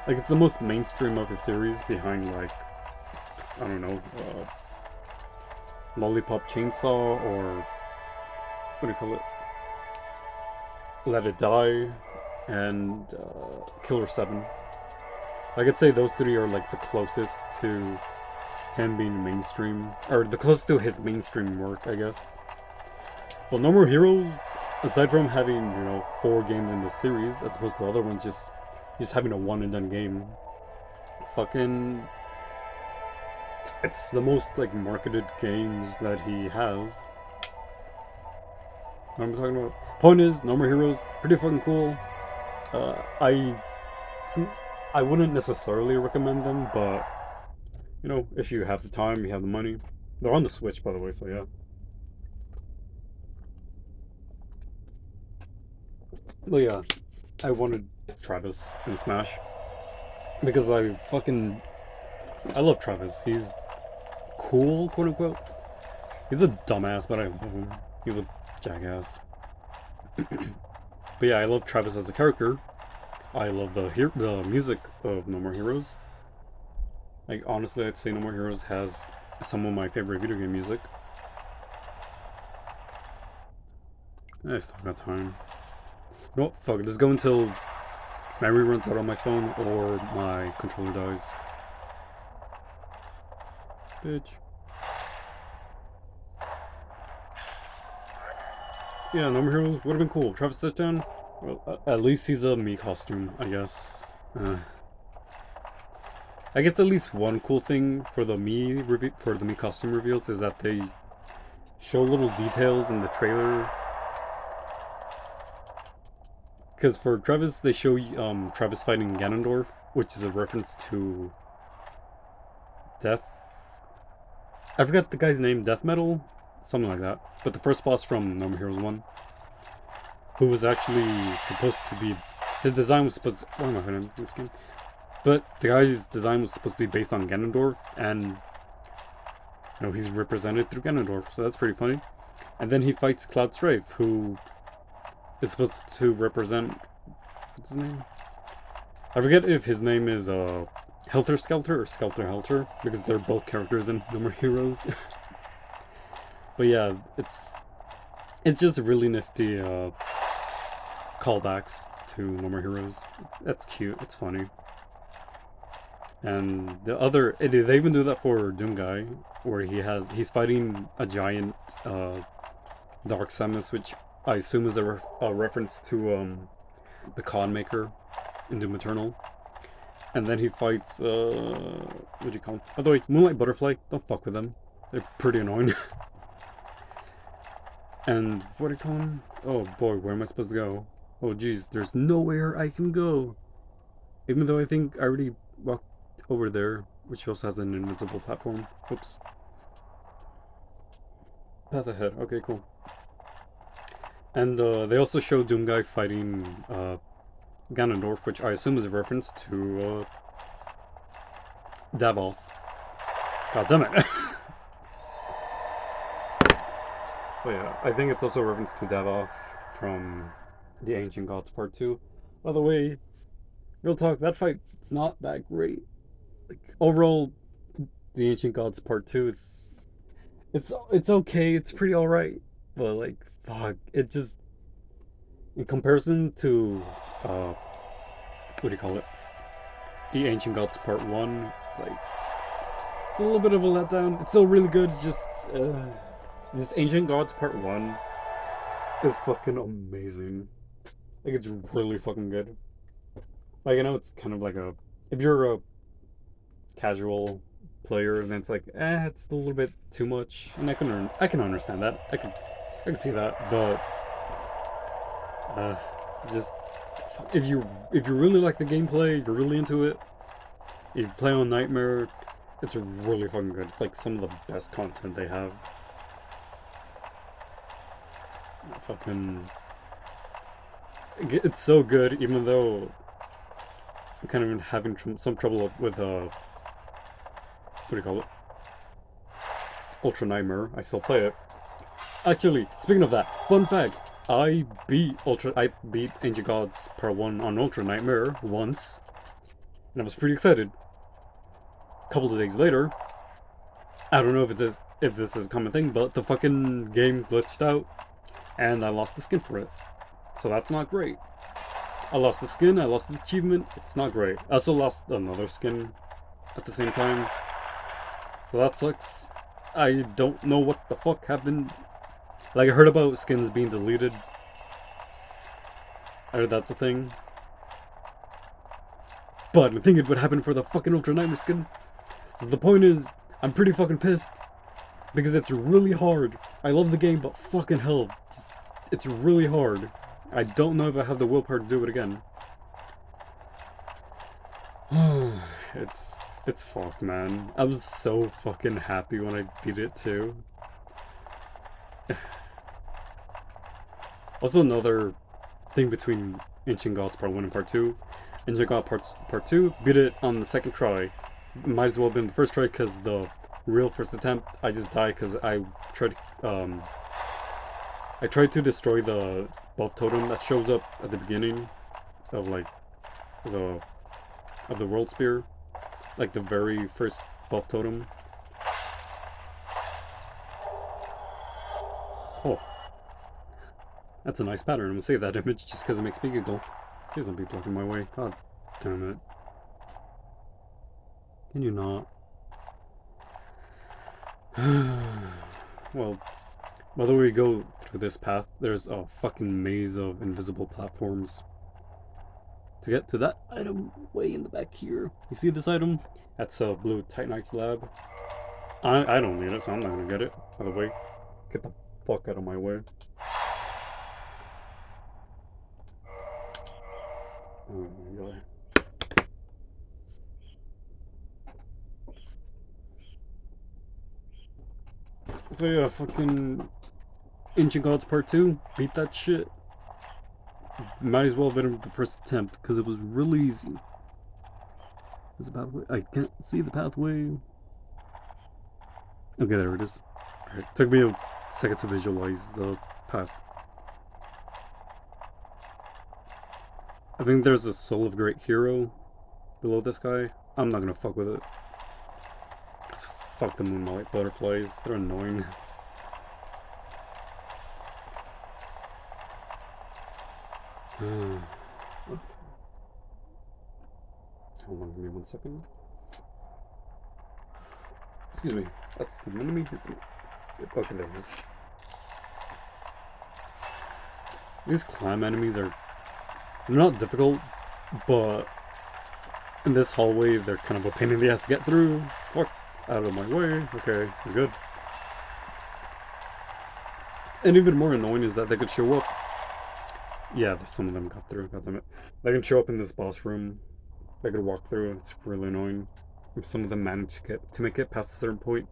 Like, it's the most mainstream of his series, behind, like, I don't know, Lollipop Chainsaw, or what do you call it? Let It Die, and Killer 7. Like, I'd say those three are, like, the closest to him being mainstream, or the closest to his mainstream work, I guess. Well, No More Heroes, aside from having, you know, 4 games in the series, as opposed to other ones just having a one and done game, fucking, it's the most, like, marketed games that he has. What am I talking about? Point is, No More Heroes, pretty fucking cool. I wouldn't necessarily recommend them, but, you know, if you have the time, you have the money. They're on the Switch, by the way, so yeah. But yeah, I wanted Travis in Smash because I love Travis. He's cool, quote unquote. He's a dumbass, but I love him. He's a jackass. But yeah, I love Travis as a character. I love the music of No More Heroes. Like, honestly, I'd say No More Heroes has some of my favorite video game music. I still got time. You know what? Fuck it. Let's go until memory runs out on my phone or my controller dies. Bitch. Yeah, Number Heroes would have been cool. Travis Touchdown? Well, at least he's a me costume, I guess. I guess at least one cool thing for the me costume reveals is that they show little details in the trailer. Because for Travis, they show Travis fighting Ganondorf, which is a reference to Death. I forgot the guy's name, Death Metal? Something like that. But the first boss from No More Heroes 1, who was actually supposed to be... His design was supposed to... Why am I hiding this game? But the guy's design was supposed to be based on Ganondorf, and... You know, he's represented through Ganondorf, so that's pretty funny. And then he fights Cloud Strife, who is supposed to represent... What's his name? I forget if his name is Helter Skelter or Skelter Helter, because they're both characters in No More Heroes. But yeah, it's just really nifty callbacks to No More Heroes. That's cute, it's funny. And the other, they even do that for Doom Guy, where he's fighting a giant Dark Samus, which I assume is a reference to the Con Maker in Doom Eternal. And then he fights, what do you call him? By the way, Moonlight Butterfly, don't fuck with them. They're pretty annoying. And what do you call him? Oh boy, where am I supposed to go? Oh geez, there's nowhere I can go. Even though I think I already walked over there, which also has an invincible platform. Oops. Path ahead. Okay, cool. And they also show Doom Guy fighting Ganondorf, which I assume is a reference to Daboth. God damn it. Oh yeah, I think it's also a reference to Daboth from the Ancient Gods Part 2. By the way, real talk, that fight, it's not that great. Like, overall, the Ancient Gods Part 2 is... It's okay, it's pretty alright. But, like, fuck, it just... In comparison to, what do you call it? The Ancient Gods Part 1, it's like... It's a little bit of a letdown. It's still really good, it's just... This Ancient Gods Part 1 is fucking amazing. Like, it's really fucking good. Like, I know it's kind of like a... If you're a casual player, then it's like, it's a little bit too much. And I can understand that. I can see that, but... just... If you really like the gameplay, you're really into it, if you play on Nightmare, it's really fucking good. It's like some of the best content they have. Fucking... It's so good, even though I'm kind of having some trouble with, what do you call it? Ultra Nightmare. I still play it. Actually, speaking of that, fun fact, I beat Ancient Gods Part 1 on Ultra Nightmare once, and I was pretty excited. A couple of days later, I don't know if this is a common thing, but the fucking game glitched out, and I lost the skin for it. So that's not great. I lost the skin, I lost the achievement, it's not great. I also lost another skin at the same time. So that sucks. I don't know what the fuck happened. Like, I heard about skins being deleted. I heard that's a thing. But I think it would happen for the fucking Ultra Nightmare skin. So the point is, I'm pretty fucking pissed. Because it's really hard. I love the game, but fucking hell. It's really hard. I don't know if I have the willpower to do it again. It's fucked, man. I was so fucking happy when I beat it too. Also, another thing between Ancient Gods Part 1 and Part 2. Ancient Gods Part 2, beat it on the second try. Might as well have been the first try, because the real first attempt, I just died because I tried to destroy the buff totem that shows up at the beginning of, like, the World Spear. Like, the very first buff totem. Oh. That's a nice pattern. I'm gonna save that image just because it makes me giggle. Please don't be blocking my way. God damn it. Can you not? Well, whether we go through this path, there's a fucking maze of invisible platforms. To get to that item way in the back here. You see this item? That's a blue Titanite slab. I don't need it, so I'm not gonna get it. By the way, get the fuck out of my way. Oh my god. So yeah, fucking Ancient Gods Part 2. Beat that shit. Might as well have been the first attempt, because it was really easy. There's a pathway. I can't see the pathway. Okay, there it is. Alright, took me a second to visualize the path. I think there's a Soul of Great Hero below this guy. I'm not gonna fuck with it. Fuck the Moonlight Butterflies. They're annoying. Okay. Hold on, give me 1 second. Excuse me. That's an enemy, isn't it? Okay, there it is. These climb enemies are... they're not difficult, but in this hallway, they're kind of a pain in the ass to get through. Fuck out of my way. Okay, we're good. And even more annoying is that they could show up. Yeah, some of them got through. God damn it. They can show up in this boss room. They could walk through. It's really annoying. If some of them manage to make it past a certain point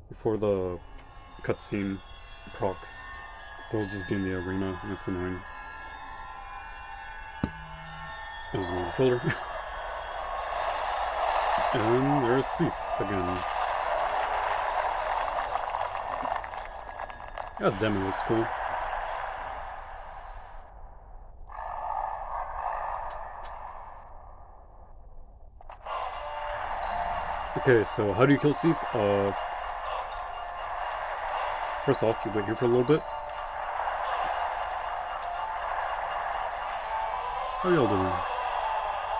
before the cutscene procs, they'll just be in the arena, and it's annoying. There's another killer. And there's Seath again. God damn, it looks cool. Okay, so how do you kill Seath? First off, you wait here for a little bit. How y'all doing?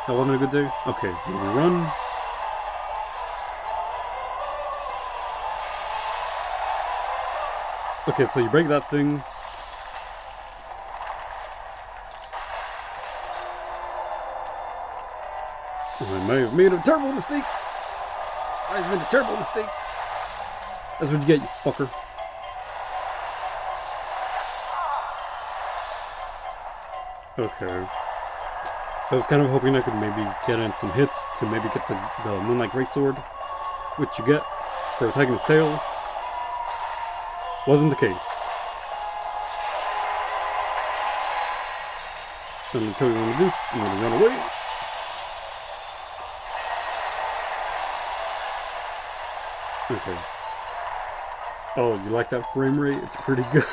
Y'all having a good day? Okay, we run. Okay, so you break that thing. I may have made a terrible mistake. I've made a terrible mistake. That's what you get, you fucker. Okay. I was kind of hoping I could maybe get in some hits to maybe get the Moonlight Greatsword, which you get for attacking his tail. Wasn't the case. I'm gonna tell you what I'm gonna do. I'm gonna run away. Okay. Oh, you like that frame rate? It's pretty good.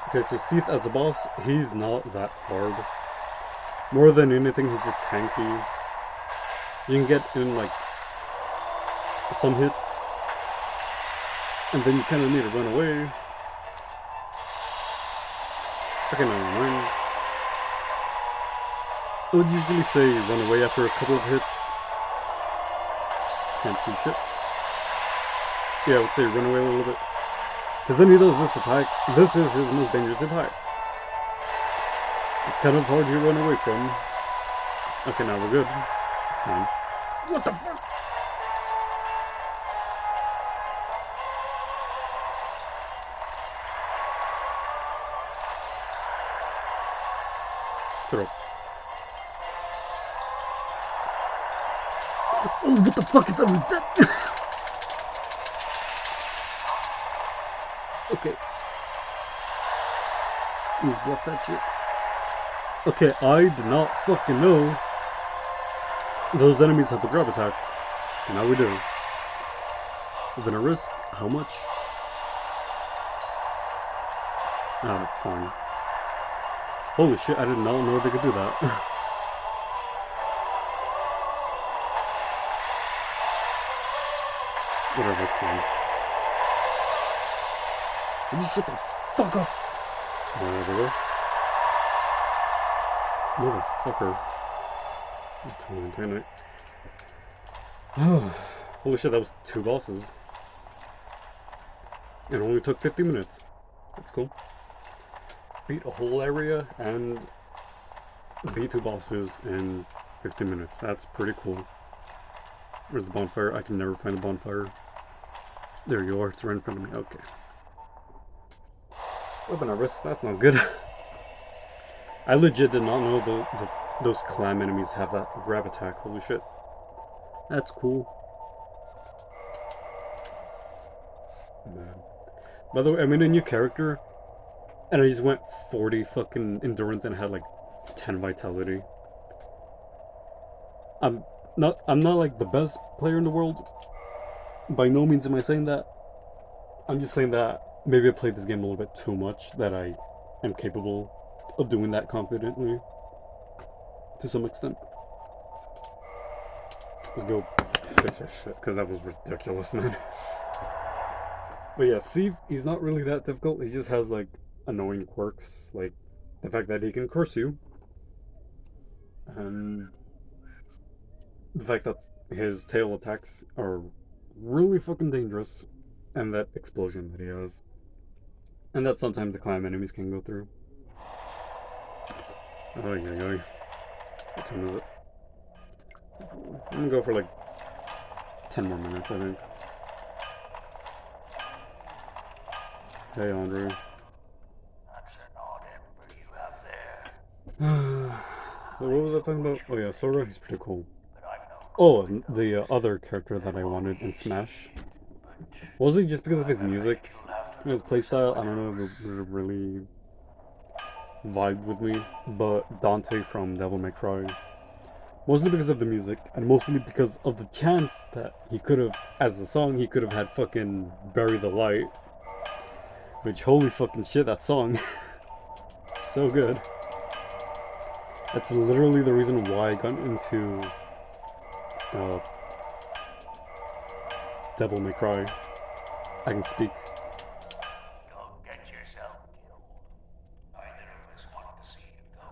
Okay, so Seath as a boss, he's not that hard. More than anything, he's just tanky. You can get in like some hits, and then you kind of need to run away. Okay, never mind. I would usually say run away after a couple of hits. Can't see shit. Yeah, I would say run away a little bit. Because then he does this attack. This is his most dangerous attack. It's kind of hard to run away from. Okay, now we're good. It's fine. What the fuck? Shut up. Oh, what the fuck? I thought it was dead. Okay. Please bluff that shit. Okay, I did not fucking know those enemies have a grab attack. Now we do. We're gonna risk how much? Ah, it's fine. Holy shit, I did not know they could do that. Whatever, it's fine. Will you shut the fuck up? Brother. Motherfucker. I'm totally panic. Holy shit, that was 2 bosses. It only took 50 minutes. That's cool. Beat a whole area and beat 2 bosses in 50 minutes. That's pretty cool. Where's the bonfire? I can never find the bonfire. There you are. It's right in front of me. Okay. Open our wrist. That's not good. I legit did not know those clam enemies have that grab attack. Holy shit. That's cool. Man. By the way, I made a new character and I just went 40 fucking endurance and had like 10 vitality. I'm not like the best player in the world. By no means am I saying that. I'm just saying that maybe I played this game a little bit too much, that I am capable of doing that confidently to some extent. Let's go fix our shit, because that was ridiculous, man. But yeah, see, he's not really that difficult. He just has like annoying quirks, like the fact that he can curse you, and the fact that his tail attacks are really fucking dangerous, and that explosion that he has, and that sometimes the clam enemies can go through. Oh yeah. What time is it? I'm gonna go for like 10 more minutes, I think. Hey, Andre. So what was I talking about? Oh yeah, Sora, he's pretty cool. Oh, and the other character that I wanted in Smash. Mostly just because of his music, his playstyle. I don't know if it really vibed with me, but Dante from Devil May Cry. Mostly because of the music, and mostly because of the chance that he could have, as the song, he could have had fucking Bury the Light. Which, holy fucking shit, that song. So good. That's literally the reason why I got into Devil May Cry. I can speak. Don't get yourself killed. Neither of us want to see you go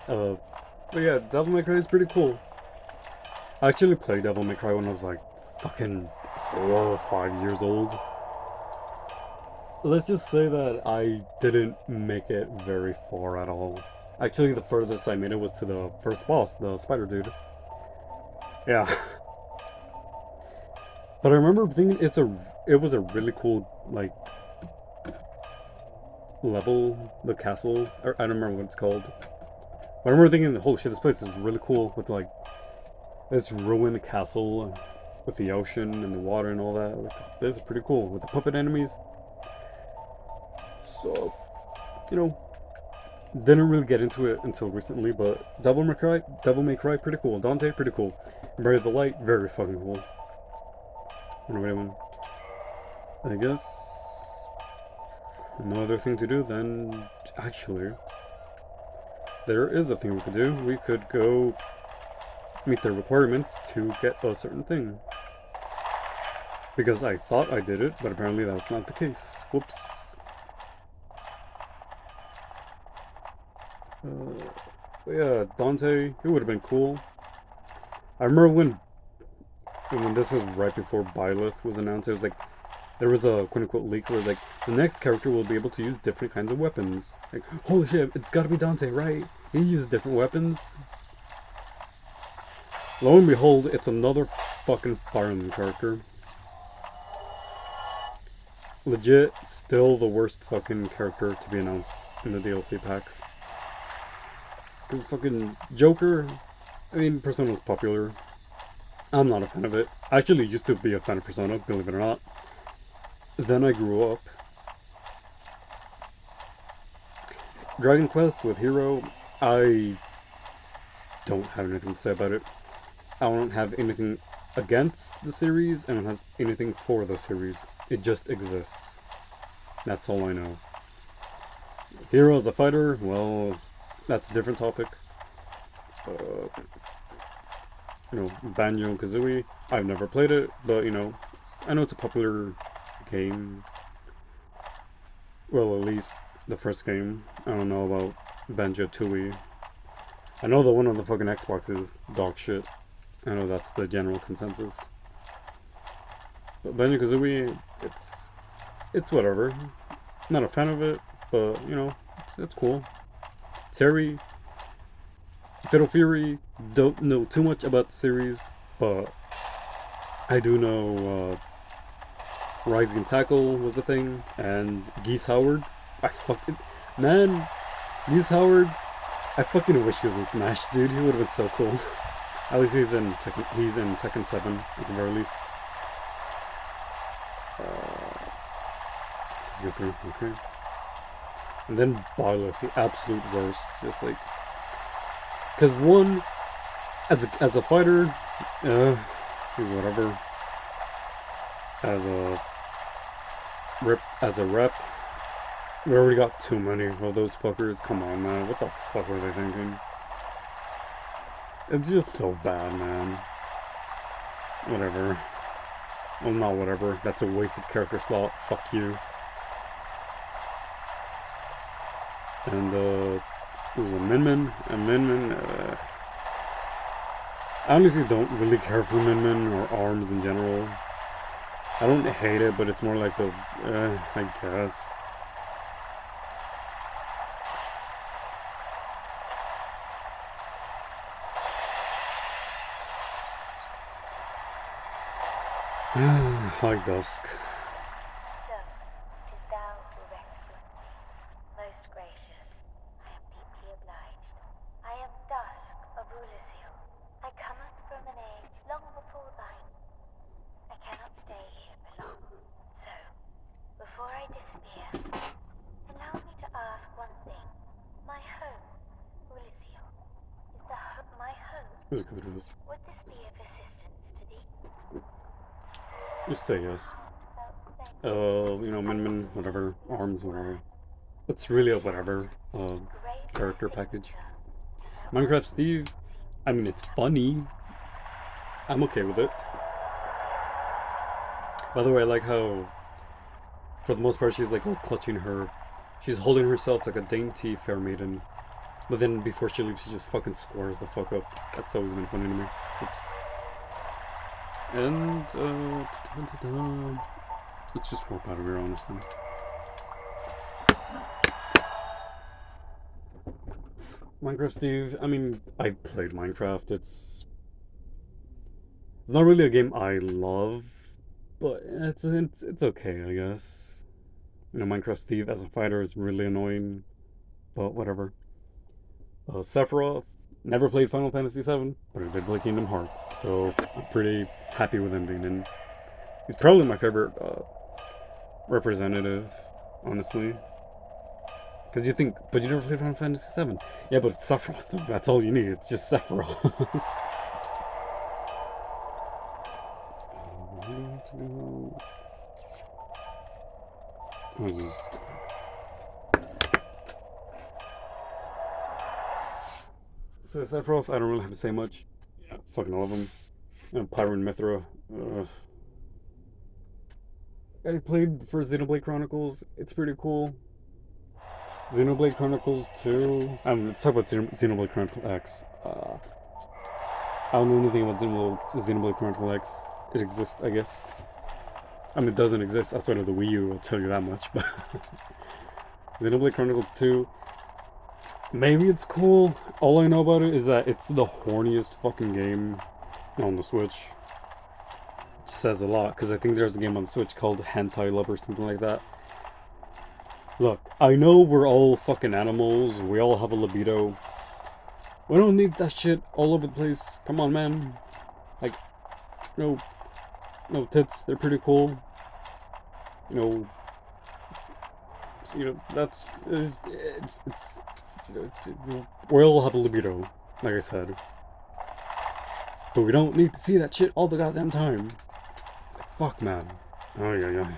home. But yeah, Devil May Cry is pretty cool. I actually played Devil May Cry when I was like fucking 4 or 5 years old. Let's just say that I didn't make it very far at all. Actually, the furthest I made it was to the first boss, the spider dude. Yeah. But I remember thinking it was a really cool, like, level, the castle, or I don't remember what it's called. But I remember thinking, holy shit, this place is really cool with like this ruined castle with the ocean and the water and all that. Like, this is pretty cool with the puppet enemies. So, you know, didn't really get into it until recently, but Devil May Cry, pretty cool. Dante, pretty cool. Bury the Light, very fucking cool. Anyway, I guess no other thing to do then. Actually, there is a thing we could do. We could go meet the requirements to get a certain thing. Because I thought I did it, but apparently that's not the case. Whoops. But yeah, Dante, it would have been cool. I remember when this was right before Byleth was announced, it was like, there was a quote-unquote leak where like, the next character will be able to use different kinds of weapons. Like, holy shit, it's gotta be Dante, right? He uses different weapons. Lo and behold, it's another fucking Fire Emblem character. Legit, still the worst fucking character to be announced in the DLC packs. Because fucking Joker, I mean, Persona's popular. I'm not a fan of it. I actually used to be a fan of Persona, believe it or not. Then I grew up. Dragon Quest with Hero, I don't have anything to say about it. I don't have anything against the series, and I don't have anything for the series. It just exists. That's all I know. Hero as a fighter, well, that's a different topic. Banjo Kazooie. I've never played it, but I know it's a popular game. Well, at least the first game. I don't know about Banjo Tooie. I know the one on the fucking Xbox is dog shit. I know that's the general consensus. But Banjo Kazooie, it's whatever. Not a fan of it, but it's cool. Terry, Fatal Fury, don't know too much about the series, but I do know Rising Tackle was a thing, and Geese Howard. I fucking man, Geese Howard. I fucking wish he was in Smash, dude. He would have been so cool. At least he's in Tekken 7 at the very least. Let's go through. Okay. And then Barleth, the absolute worst. Just like, because one, as a fighter, he's whatever. As a rep, we already got too many of those fuckers. Come on, man. What the fuck were they thinking? It's just so bad, man. Whatever. Well, not whatever. That's a wasted character slot. Fuck you. And, it was a Min Min. I honestly don't really care for Min or ARMS in general. I don't hate it, but it's more like I guess. Hi, Dusk. So, 'tis thou who rescued me. Most gracious, I am deeply obliged. I am Dusk of Ulyssil. I cometh from an age long before thine. I cannot stay here for long. So, before I disappear, allow me to ask one thing. My home, Ulyssil, is my home. Let's go through this. Would this be of assistance to thee? Just say yes. Min, whatever, ARMS, whatever. It's really a whatever, character package. Minecraft Steve, I mean, it's funny. I'm okay with it. By the way, I like how, for the most part, she's like all clutching she's holding herself like a dainty fair maiden. But then before she leaves, she just fucking squares the fuck up. That's always been funny to me. Oops. And, let's just warp out of here, honestly. Minecraft Steve, I mean, I've played Minecraft. It's not really a game I love, but it's okay, I guess. Minecraft Steve as a fighter is really annoying, but whatever. Sephiroth, never played Final Fantasy VII, but I did play Kingdom Hearts, so I'm pretty happy with him being in. He's probably my favorite representative, honestly. Because you think, but you never played Final Fantasy VII. Yeah, but it's Sephiroth. That's all you need. It's just Sephiroth. What is this? So Sephiroth, I don't really have to say much. Yeah, fucking love him. Pyro and Mithra. I played for Xenoblade Chronicles. It's pretty cool. Xenoblade Chronicles 2. Let's talk about Xenoblade Chronicles X. I don't know anything about Xenoblade Chronicles X. It exists, I guess. I mean, it doesn't exist outside of the Wii U, I'll tell you that much. But Xenoblade Chronicles 2. Maybe it's cool. All I know about it is that it's the horniest fucking game on the Switch. Which says a lot, because I think there's a game on the Switch called Hentai Love or something like that. Look, I know we're all fucking animals. We all have a libido. We don't need that shit all over the place. Come on, man. Like, no tits. They're pretty cool. That's we all have a libido, like I said. But we don't need to see that shit all the goddamn time. Like, fuck, man. Oh yeah.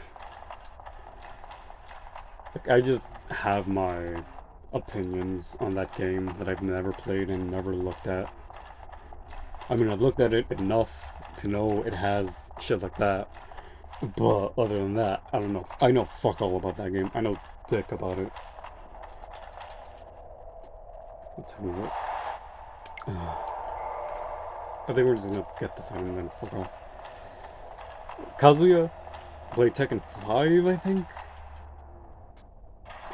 Like, I just have my opinions on that game that I've never played and never looked at. I mean, I've looked at it enough to know it has shit like that. But other than that, I don't know. I know fuck all about that game. I know dick about it. What time is it? I think we're just gonna get this item and then fuck off. Kazuya played Tekken 5, I think.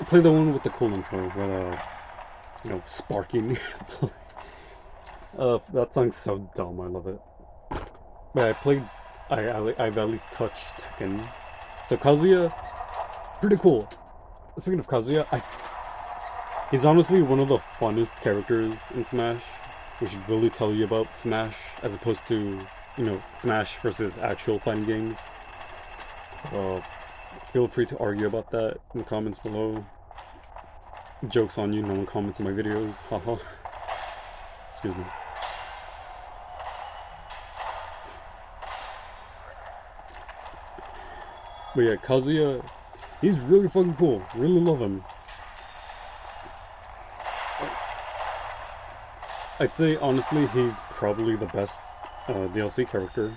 Play the one with the cool intro where sparking. That song's so dumb. I love it. But I've at least touched Tekken. So Kazuya, pretty cool. Speaking of Kazuya, he's honestly one of the funnest characters in Smash. We should really tell you about Smash as opposed to, Smash versus actual fighting games. Feel free to argue about that in the comments below. Joke's on you, no one comments on my videos. Haha. Excuse me. But yeah, Kazuya, he's really fucking cool. Really love him. I'd say, honestly, he's probably the best DLC character.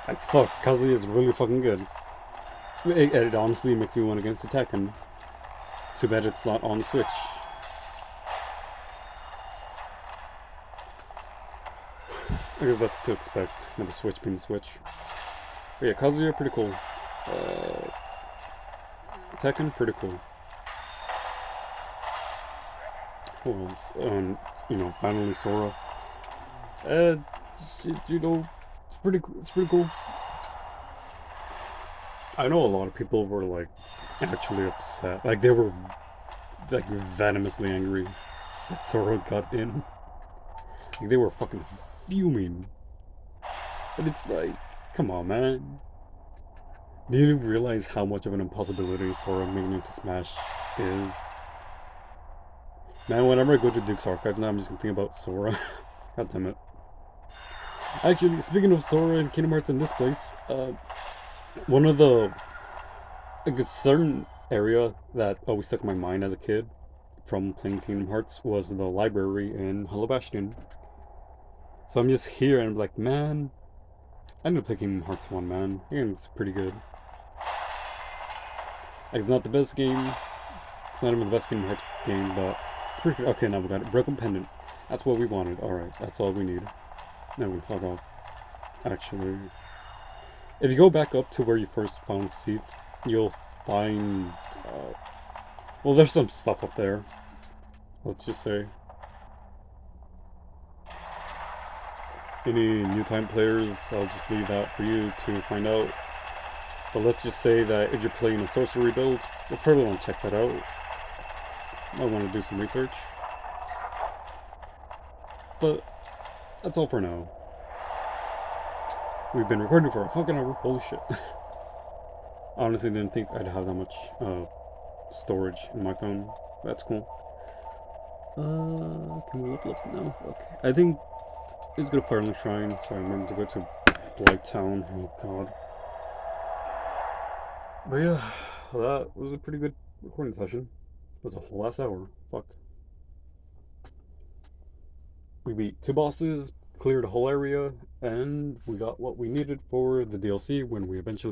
Like, fuck, Kazuya is really fucking good. It honestly makes me want to get into Tekken. Too bad it's not on the Switch. I guess that's to expect with the Switch being the Switch. But yeah, Kazuya, pretty cool. Tekken, pretty cool. What else? Finally Sora. It's pretty cool. I know a lot of people were like actually upset. Like they were like venomously angry that Sora got in. Like they were fucking fuming. But it's like, come on, man. Do you realize how much of an impossibility Sora making it to Smash is? Man, whenever I go to Duke's Archives now, I'm just gonna think about Sora. God damn it. Actually, speaking of Sora and Kingdom Hearts in this place, one of the a certain area that always stuck in my mind as a kid from playing Kingdom Hearts was the library in Hollow Bastion. So I'm just here and I'm like, man, I need to play Kingdom Hearts 1, man. The game's pretty good. Like, it's not the best game. It's not even the best Kingdom Hearts game, but it's pretty good. Okay, now we got it. Broken Pendant. That's what we wanted. Alright, that's all we need. Now we fuck off. Actually, if you go back up to where you first found Seath, you'll find, well, there's some stuff up there. Let's just say. Any new time players, I'll just leave that for you to find out. But let's just say that if you're playing a sorcery build, you'll probably want to check that out. I want to do some research. But that's all for now. We've been recording for a fucking hour. Holy shit. Honestly didn't think I'd have that much storage in my phone. That's cool. Can we level up now? Okay. I think let's go to Firelink Shrine, so I remember to go to Blight Town. Oh god. But yeah, that was a pretty good recording session. It was a whole last hour. Fuck. We beat 2 bosses, cleared a whole area, and we got what we needed for the DLC when we eventually